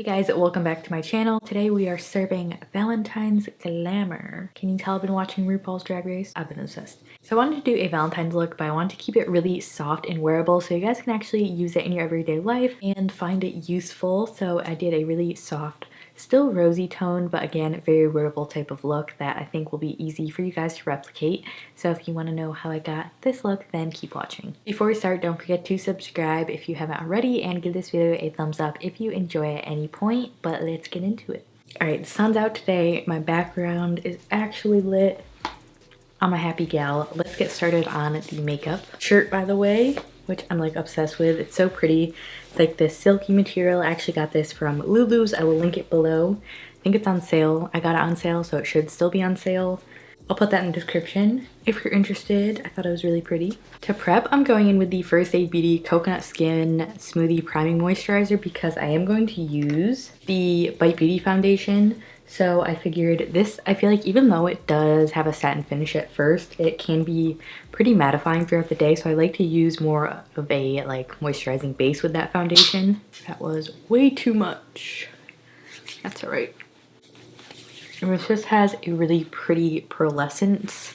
Guys, welcome back to my channel. Today we are serving Valentine's glamour. Can you tell I've been watching RuPaul's Drag Race? I've been obsessed. So I wanted to do a Valentine's look, but I wanted to keep it really soft and wearable so you guys can actually use it in your everyday life and find it useful. So I did a really soft, still rosy tone, but again, very wearable type of look that I think will be easy for you guys to replicate. So if you want to know how I got this look, then keep watching. Before we start, don't forget to subscribe if you haven't already and give this video a thumbs up if you enjoy at any point, but let's get into it. Alright, the sun's out today. My background is actually lit. I'm a happy gal. Let's get started on the makeup. Shirt, by the way, which I'm like obsessed with. It's so pretty. It's like this silky material. I actually got this from Lulu's. I will link it below. I think it's on sale. I got it on sale, so it should still be on sale. I'll put that in the description if you're interested. I thought it was really pretty. To prep, I'm going in with the First Aid Beauty Coconut Skin Smoothie Priming Moisturizer because I am going to use the Bite Beauty foundation. So I figured this, I feel like even though it does have a satin finish at first, it can be pretty mattifying throughout the day. So I like to use more of a like moisturizing base with that foundation. That was way too much. That's all right. And it just has a really pretty pearlescence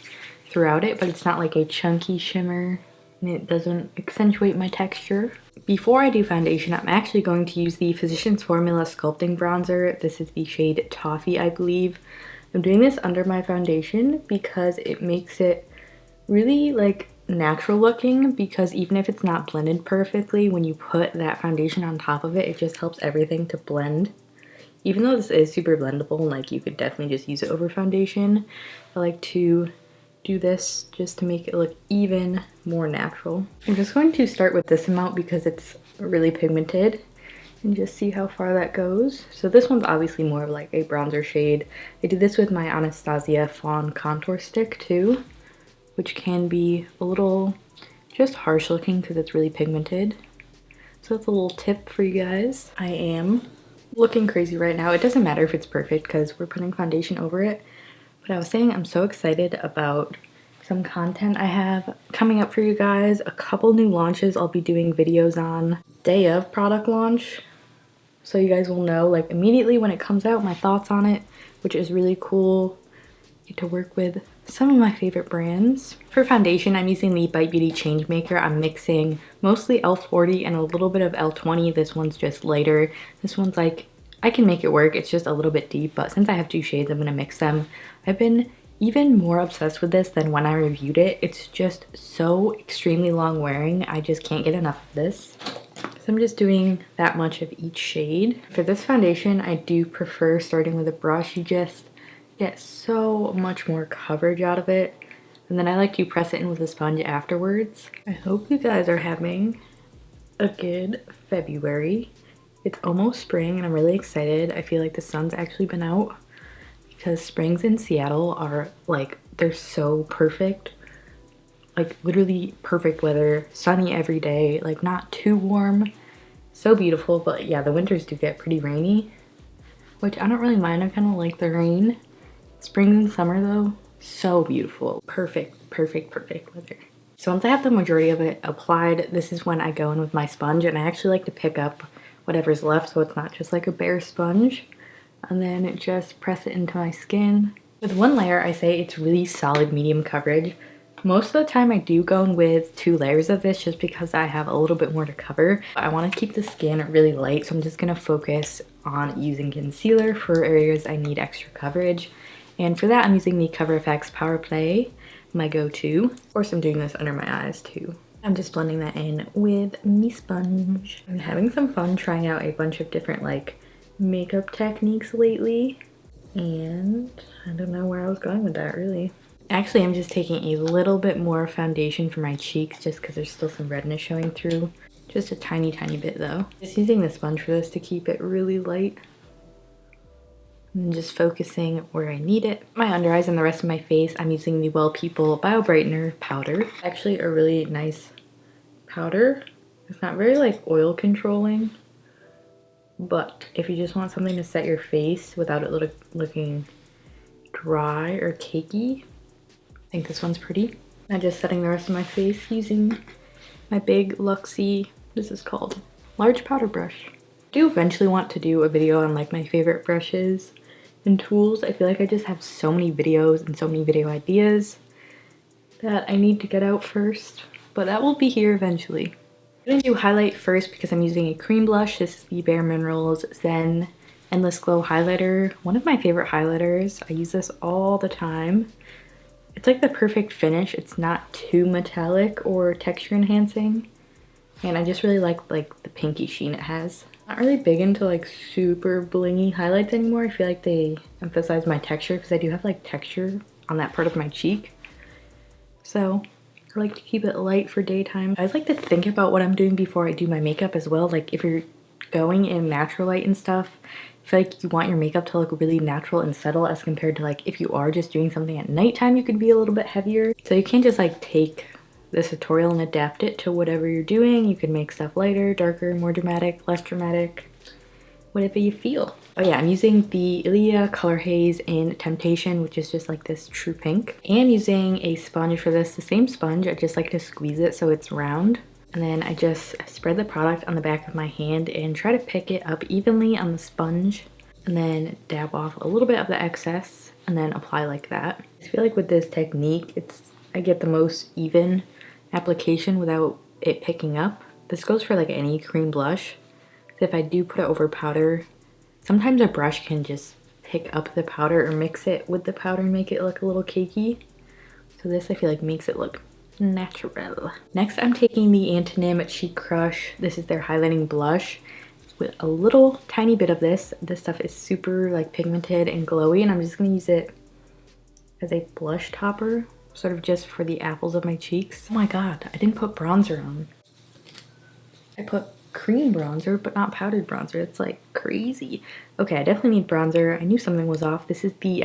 throughout it, but it's not like a chunky shimmer and it doesn't accentuate my texture. Before I do foundation, I'm actually going to use the Physicians Formula Sculpting Bronzer. This is the shade Toffee, I believe. I'm doing this under my foundation because it makes it really like natural looking, because even if it's not blended perfectly, when you put that foundation on top of it, it just helps everything to blend. Even though this is super blendable and like you could definitely just use it over foundation, I like to do this just to make it look even more natural. I'm just going to start with this amount because it's really pigmented and just see how far that goes. So this one's obviously more of like a bronzer shade. I did this with my Anastasia Fawn Contour Stick too, which can be a little just harsh looking because it's really pigmented. So that's a little tip for you guys. I am looking crazy right now. It doesn't matter if it's perfect because we're putting foundation over it. But I was saying I'm so excited about some content I have coming up for you guys. A couple new launches I'll be doing videos on day of product launch. So you guys will know like immediately when it comes out my thoughts on it, which is really cool. Get to work with some of my favorite brands. For foundation, I'm using the Bite Beauty Changemaker. I'm mixing mostly L40 and a little bit of L20. This one's just lighter. This one's like, I can make it work. It's just a little bit deep, but since I have two shades, I'm gonna mix them. I've been even more obsessed with this than when I reviewed it. It's just so extremely long wearing. I just can't get enough of this. So I'm just doing that much of each shade. For this foundation, I do prefer starting with a brush. You just get so much more coverage out of it. And then I like to press it in with a sponge afterwards. I hope you guys are having a good February. It's almost spring and I'm really excited. I feel like the sun's actually been out because springs in Seattle are like, they're so perfect. Like literally perfect weather, sunny every day, like not too warm. So beautiful, but yeah, the winters do get pretty rainy, which I don't really mind. I kind of like the rain. Spring and summer though, so beautiful. Perfect, perfect, perfect weather. So once I have the majority of it applied, this is when I go in with my sponge, and I actually like to pick up whatever's left so it's not just like a bare sponge, and then just press it into my skin. With one layer, I say it's really solid medium coverage. Most of the time I do go in with 2 layers of this just because I have a little bit more to cover. I want to keep the skin really light, so I'm just going to focus on using concealer for areas I need extra coverage. And for that, I'm using the Cover FX Power Play, my go-to. Of course, I'm doing this under my eyes too. I'm just blending that in with me sponge. I'm having some fun trying out a bunch of different like makeup techniques lately. And I don't know where I was going with that really. Actually, I'm just taking a little bit more foundation for my cheeks just because there's still some redness showing through. Just a tiny, tiny bit though. Just using the sponge for this to keep it really light. And then just focusing where I need it. My under eyes and the rest of my face, I'm using the Well People Bio Brightener powder. Actually a really nice powder. It's not very like oil controlling, but if you just want something to set your face without it looking dry or cakey, I think this one's pretty. I'm just setting the rest of my face using my big Luxie, this is called large powder brush. do eventually want to do a video on like my favorite brushes and tools. I feel like I just have so many videos and so many video ideas that I need to get out first, but that will be here eventually. I'm gonna do highlight first because I'm using a cream blush. This is the Bare Minerals Zen Endless Glow highlighter. One of my favorite highlighters. I use this all the time. It's like the perfect finish. It's not too metallic or texture enhancing. And I just really like the pinky sheen it has. Not really big into like super blingy highlights anymore. I feel like they emphasize my texture because I do have like texture on that part of my cheek. So I like to keep it light for daytime. I like to think about what I'm doing before I do my makeup as well. Like if you're going in natural light and stuff, I feel like you want your makeup to look really natural and subtle as compared to like if you are just doing something at nighttime, you could be a little bit heavier. So you can't just like take this tutorial and adapt it to whatever you're doing. You can make stuff lighter, darker, more dramatic, less dramatic, whatever you feel. Oh yeah, I'm using the Ilia Color Haze in Temptation, which is just like this true pink. And using a sponge for this, the same sponge. I just like to squeeze it so it's round. And then I just spread the product on the back of my hand and try to pick it up evenly on the sponge. And then dab off a little bit of the excess and then apply like that. I feel like with this technique, I get the most even application without it picking up. This goes for like any cream blush. So if I do put it over powder, sometimes a brush can just pick up the powder or mix it with the powder and make it look a little cakey. So this I feel like makes it look natural. Next I'm taking the Antonym Cheek Crush. This is their highlighting blush with a little tiny bit of this. This stuff is super like pigmented and glowy and I'm just going to use it as a blush topper, sort of just for the apples of my cheeks. Oh my god, I didn't put bronzer on. I put cream bronzer but not powdered bronzer. It's like crazy. Okay, I definitely need bronzer. I knew something was off. This is the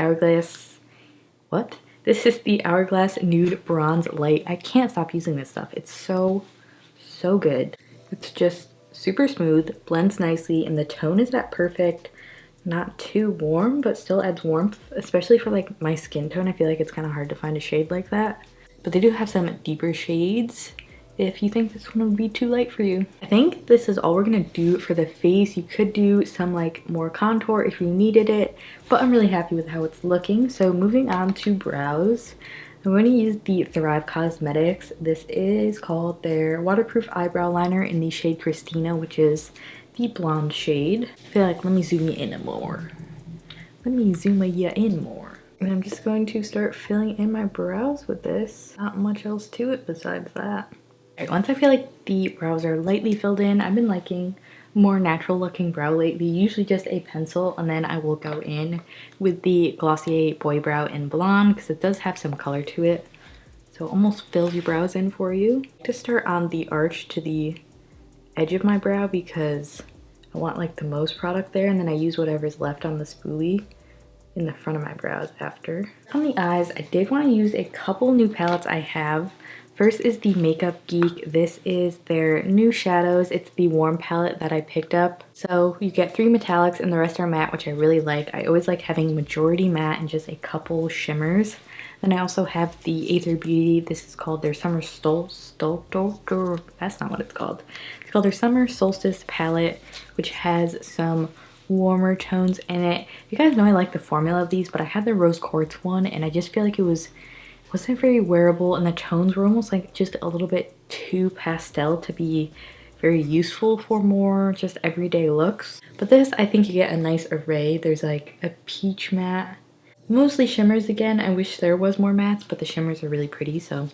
Hourglass Nude Bronze Light. I can't stop using this stuff. It's so good. It's just super smooth, blends nicely, and the tone is that perfect, not too warm but still adds warmth, especially for like my skin tone. I feel like it's kind of hard to find a shade like that, but they do have some deeper shades if you think this one would be too light for you. I think this is all we're gonna do for the face. You could do some like more contour if you needed it, but I'm really happy with how it's looking. So moving on to brows, I'm going to use the Thrive Cosmetics. This is called their Waterproof Eyebrow Liner in the shade Christina, which is the blonde shade. I feel like, let me zoom you in more. Let me zoom you in more. And I'm just going to start filling in my brows with this. Not much else to it besides that. Alright, once I feel like the brows are lightly filled in, I've been liking more natural looking brow lately, usually just a pencil, and then I will go in with the Glossier Boy Brow in Blonde because it does have some color to it. So it almost fills your brows in for you. To start on the arch to the edge of my brow because I want like the most product there, and then I use whatever's left on the spoolie in the front of my brows after. On the eyes, I did want to use a couple new palettes I have. First is the Makeup Geek. This is their new shadows. It's the warm palette that I picked up. So you get 3 metallics and the rest are matte, which I really like. I always like having majority matte and just a couple shimmers. Then I also have the Aether Beauty. This is called their Summer Solstice. That's not what it's called. It's called their Summer Solstice palette, which has some warmer tones in it. You guys know I like the formula of these, but I had the Rose Quartz one and I just feel like it wasn't very wearable, and the tones were almost like just a little bit too pastel to be very useful for more just everyday looks. But this, I think you get a nice array. There's like a peach matte, mostly shimmers again. I wish there was more mattes, but the shimmers are really pretty, so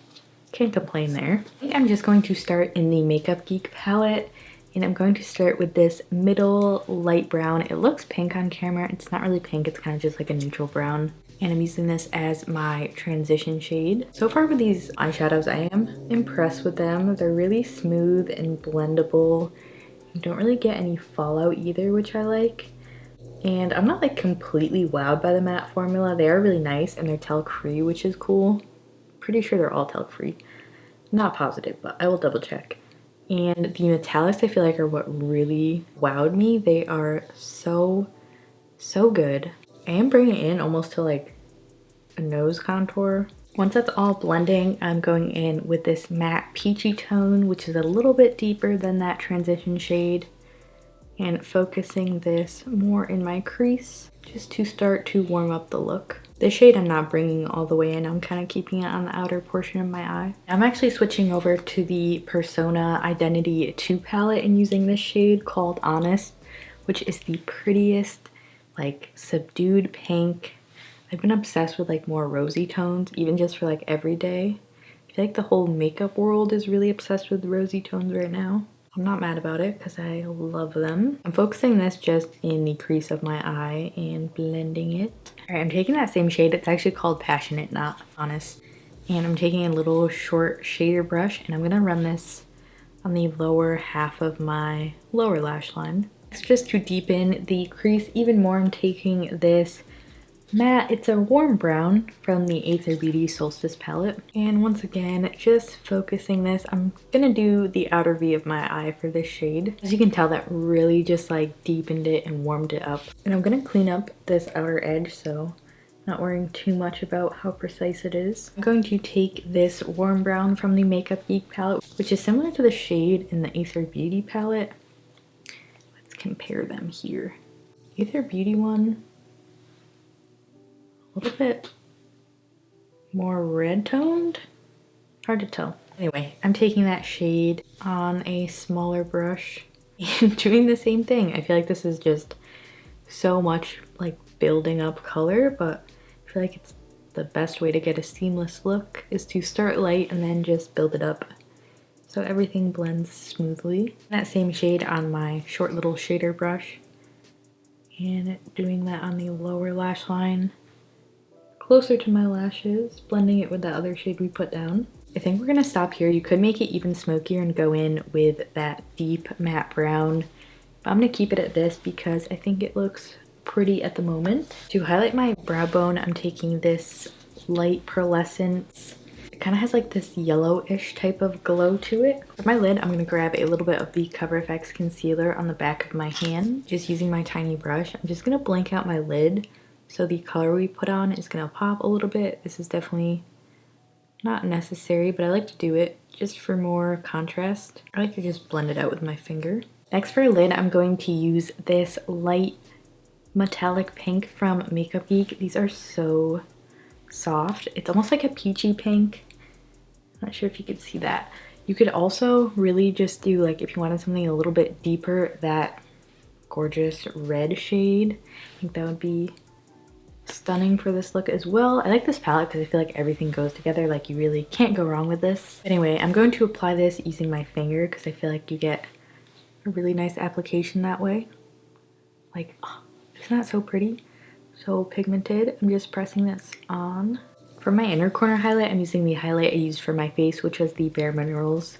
can't complain there. I think I'm just going to start in the Makeup Geek palette, and I'm going to start with this middle light brown. It looks pink on camera. It's not really pink, it's kind of just like a neutral brown. And I'm using this as my transition shade. So far with these eyeshadows, I am impressed with them. They're really smooth and blendable. You don't really get any fallout either, which I like. And I'm not like completely wowed by the matte formula. They are really nice and they're talc free, which is cool. Pretty sure they're all talc free. Not positive, but I will double check. And the metallics I feel like are what really wowed me. They are so good. I am bringing it in almost to like a nose contour. Once that's all blending, I'm going in with this matte peachy tone, which is a little bit deeper than that transition shade. and focusing this more in my crease just to start to warm up the look. This shade I'm not bringing all the way in, I'm kind of keeping it on the outer portion of my eye. I'm actually switching over to the Persona Identity 2 palette and using this shade called Honest, which is the prettiest, like, subdued pink. I've been obsessed with like more rosy tones, even just for like everyday. I feel like the whole makeup world is really obsessed with rosy tones right now. I'm not mad about it because I love them. I'm focusing this just in the crease of my eye and blending it. All right, I'm taking that same shade. It's actually called Passionate, not Honest. And I'm taking a little short shader brush and I'm gonna run this on the lower half of my lower lash line. It's just to deepen the crease even more. I'm taking this matte, it's a warm brown from the Aether Beauty Solstice palette. And once again, just focusing this, I'm gonna do the outer V of my eye for this shade. As you can tell, that really just like deepened it and warmed it up. And I'm gonna clean up this outer edge, so not worrying too much about how precise it is. I'm going to take this warm brown from the Makeup Geek palette, which is similar to the shade in the Aether Beauty palette. Let's compare them here. Aether Beauty one, a little bit more red toned, hard to tell. Anyway, I'm taking that shade on a smaller brush and doing the same thing. I feel like this is just so much like building up color, but I feel like it's the best way to get a seamless look is to start light and then just build it up so everything blends smoothly. That same shade on my short little shader brush and doing that on the lower lash line, closer to my lashes, blending it with the other shade we put down. I think we're gonna stop here. You could make it even smokier and go in with that deep matte brown, but I'm gonna keep it at this because I think it looks pretty at the moment. To highlight my brow bone, I'm taking this light pearlescence. It kind of has like this yellowish type of glow to it. For my lid, I'm gonna grab a little bit of the Cover FX concealer on the back of my hand. Just using my tiny brush, I'm just gonna blank out my lid so the color we put on is gonna pop a little bit. This is definitely not necessary, but I like to do it just for more contrast. I like to just blend it out with my finger. Next for a lid, I'm going to use this light metallic pink from Makeup Geek. These are so soft. It's almost like a peachy pink. I'm not sure if you could see that. You could also really just do, like, if you wanted something a little bit deeper, that gorgeous red shade. I think that would be stunning for this look as well. I like this palette because I feel like everything goes together. Like, you really can't go wrong with this. Anyway, I'm going to apply this using my finger because I feel like you get a really nice application that way. Like, oh, isn't that so pretty? So pigmented. I'm just pressing this on. For my inner corner highlight, I'm using the highlight I used for my face, which was the Bare Minerals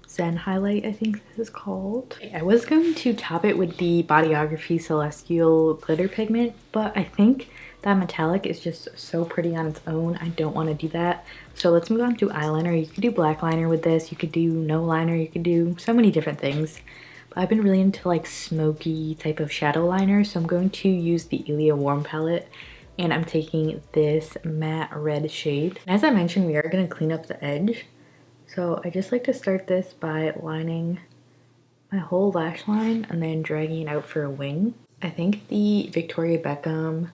Zen highlight, I think this is called. I was going to top it with the Bodyography Celestial glitter pigment, but I think that metallic is just so pretty on its own. I don't want to do that. So let's move on to eyeliner. You could do black liner with this. You could do no liner. You could do so many different things. But I've been really into like smoky type of shadow liner. So I'm going to use the Ilia Warm palette. And I'm taking this matte red shade. And as I mentioned, we are going to clean up the edge. So I just like to start this by lining my whole lash line and then dragging it out for a wing. I think the Victoria Beckham,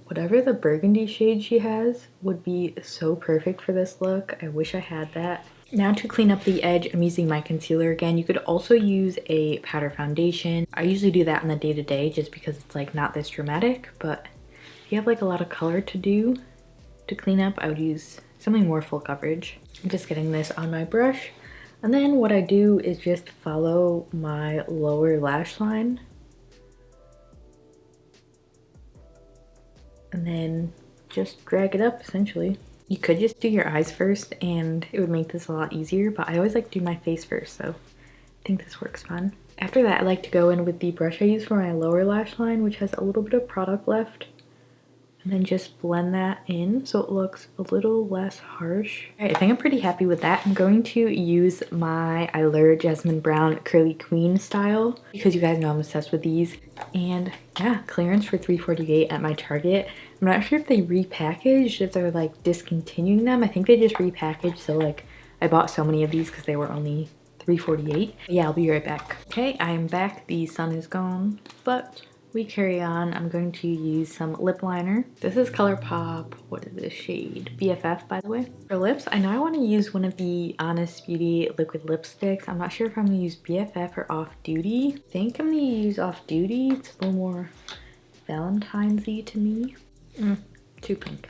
whatever the burgundy shade she has, would be so perfect for this look. I wish I had that. Now to clean up the edge, I'm using my concealer again. You could also use a powder foundation. I usually do that on the day-to-day just because it's like not this dramatic, but if you have like a lot of color to do to clean up, I would use something more full coverage. I'm just getting this on my brush. And then what I do is just follow my lower lash line. And then just drag it up, essentially. You could just do your eyes first and it would make this a lot easier, but I always like to do my face first, so I think this works fun. After that, I like to go in with the brush I use for my lower lash line, which has a little bit of product left. And then just blend that in so it looks a little less harsh. All right, I think I'm pretty happy with that. I'm going to use my Eyeliner Jasmine Brown Curly Queen style because you guys know I'm obsessed with these. And yeah, clearance for $3.48 at my Target. I'm not sure if they repackaged, if they're like discontinuing them. I think they just repackaged, so like I bought so many of these because they were only 3:48. Yeah, I'll be right back. Okay, I'm back. The sun is gone, but we carry on. I'm going to use some lip liner. This is ColourPop. What is this shade? BFF, by the way. For lips, I know I want to use one of the Honest Beauty liquid lipsticks. I'm not sure if I'm going to use BFF or Off Duty. I think I'm going to use Off Duty. It's a little more Valentine's-y to me. Too pink.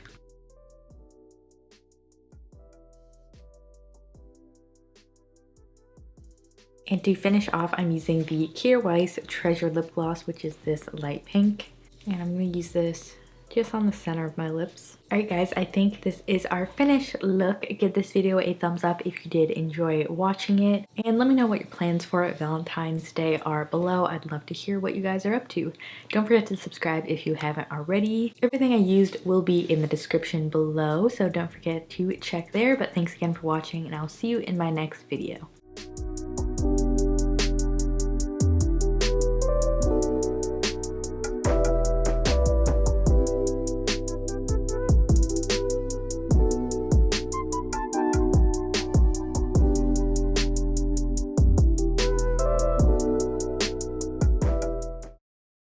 And to finish off, I'm using the Kjaer Weis Treasure Lip Gloss, which is this light pink. And I'm going to use this just on the center of my lips. Alright guys, I think this is our finished look. Give this video a thumbs up if you did enjoy watching it. And let me know what your plans for Valentine's Day are below. I'd love to hear what you guys are up to. Don't forget to subscribe if you haven't already. Everything I used will be in the description below, so don't forget to check there. But thanks again for watching, and I'll see you in my next video.